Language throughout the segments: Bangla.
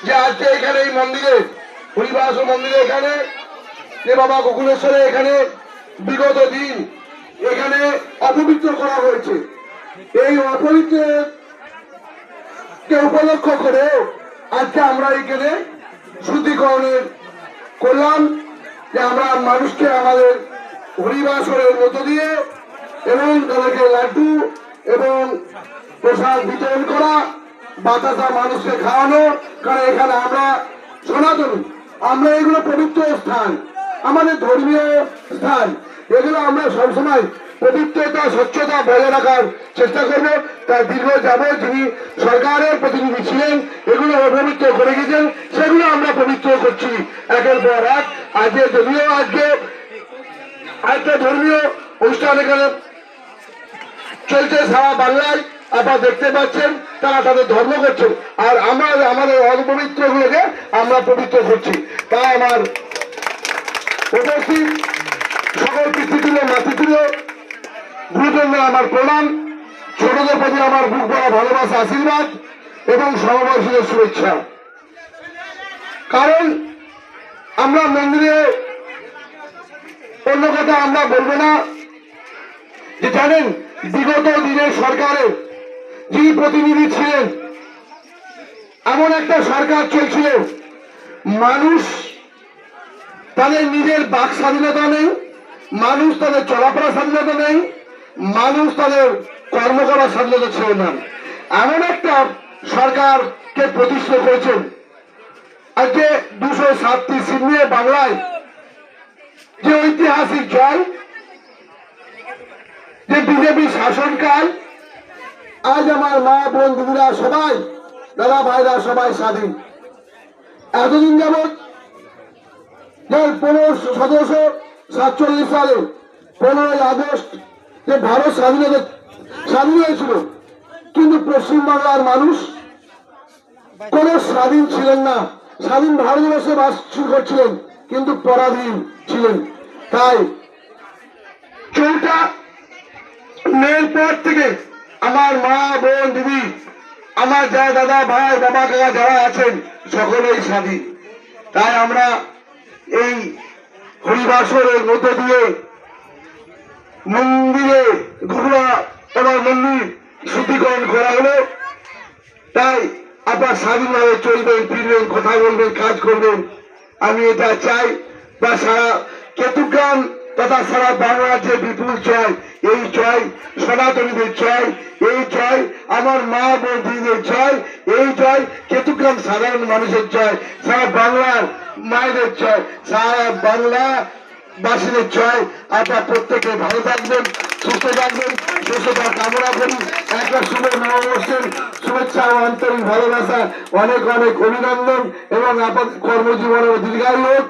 যে আজকে এখানে এই মন্দিরে হরিবাস মন্দিরে এখানে যে বাবা গোকুলেশ্বরে এখানে বিগত দিন এখানে অপবিত্র করা হয়েছে। এই অপবিত্রকে উপলক্ষ করে আজকে আমরা এখানে শুদ্ধিকরণের করলাম যে আমরা মানুষকে আমাদের হরিবাসরের মধ্য দিয়ে এবং তাদেরকে লাড্ডু এবং প্রসাদ বিতরণ করা, বাতাসা মানুষকে খাওয়ানো। কারণ এখানে আমরা সনাতনী, আমরা এগুলো পবিত্র স্থান, আমাদের ধর্মীয় স্থান, এগুলো আমরা সবসময় পবিত্রতা স্বচ্ছতা বজায় রাখার চেষ্টা করবো। তার দীর্ঘ যাবৎ যিনি সরকারের প্রতিনিধি ছিলেন এগুলো অপবিত্র করে গেছেন, সেগুলো আমরা পবিত্র করছি একের পর এক। আজকে যদিও আজকে একটা ধর্মীয় অনুষ্ঠান এখানে চলছে সারা বাংলায়, আপনারা দেখতে পাচ্ছেন তারা তাদের ধর্ম করছেন, আর আমরা আমাদের অপবিত্র গুলোকে আমরা পবিত্র করছি। তাই আমার উপস্থিত সকল পিতৃতুল্য মাতৃতুল্য গুরুজনদের আমার প্রণাম, ছোটদের প্রতি আমার বুক ভরা ভালোবাসা আশীর্বাদ এবং সমবয়সীদের শুভেচ্ছা। কারণ আমরা মন্দিরে অন্য কথা আমরা বলবো না, যে জানেন বিগত দিনের সরকারের যিনি প্রতিনিধি ছিলেন, এমন একটা সরকার চলছিল মানুষ তাদের নিজের বাক স্বাধীনতা নেই, মানুষ তাদের চলাফেরা স্বাধীনতা নেই, মানুষ তাদের কর্ম করার স্বাধীনতা ছিল না। এমন একটা সরকারকে প্রতিষ্ঠা করেছেন। আজকে 207টি সিট নিয়ে বাংলায় যে ঐতিহাসিক জয়, যে বিজেপি শাসনকাল, আজ আমার মা বোন দিদিরা সবাই, দাদা ভাইরা সবাই স্বাধীন। এতদিন যাবৎ 1747 সালে 15ই আগস্ট যে ভারত স্বাধীন হয়েছিল, কিন্তু পশ্চিমবাংলার মানুষ কোন স্বাধীন ছিলেন না। স্বাধীন ভারতবর্ষে বাস করছিলেন কিন্তু পরাধীন ছিলেন। তাই 4টা মেয়ের পর থেকে আমার মা বোন দিদি, আমার যা দাদা ভাই বাবা কাকা যারা আছেন সকলেই স্বাধীন। তাই আমরা এই হরিবাসরের মধ্য দিয়ে মন্দিরে ঘুরা এবং মন্দির শুদ্ধিকরণ করা হলো। তাই আপনার স্বাধীনভাবে চলবেন, ফিরবেন, কথা বলবেন, কাজ করবেন, আমি এটা চাই। বা সারা কেতুগ্রাম তথা সারা বাংলার যে বিপুল জয়, এই জয় সনাতনীদের জয়, এই জয় আমার মা বোন দিদিদের জয়, এই জয় কেতুগ্রাম সাধারণ মানুষের জয়, সারা বাংলার মায়েদের জয়, সারা বাংলা বাসীদের জয়। আপনার প্রত্যেকে ভালো থাকবেন, সুস্থ থাকবেন, সুস্থতা কামনা করি। একটা শুভ নববর্ষের শুভেচ্ছা ও আন্তরিক ভালোবাসা, অনেক অনেক অভিনন্দন এবং আপনাদের কর্মজীবনের দীর্ঘায়ু হোক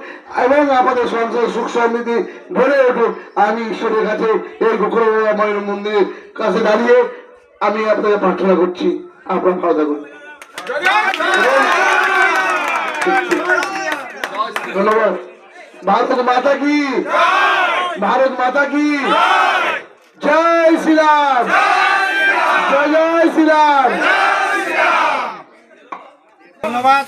এবং আপনাদের সংসার সুখ সমৃদ্ধি ভরে উঠুক। আমি ঈশ্বরের কাছে এই গোকুলমায়ের মন্দিরের কাছে দাঁড়িয়ে আমি আপনাদের প্রার্থনা করছি, আপনারা ভালো থাকুন। ধন্যবাদ। ভারত মাতা কি, ভারত মাতা কি জয় শ্রীরাম, জয় জয় শ্রীরাম। ধন্যবাদ।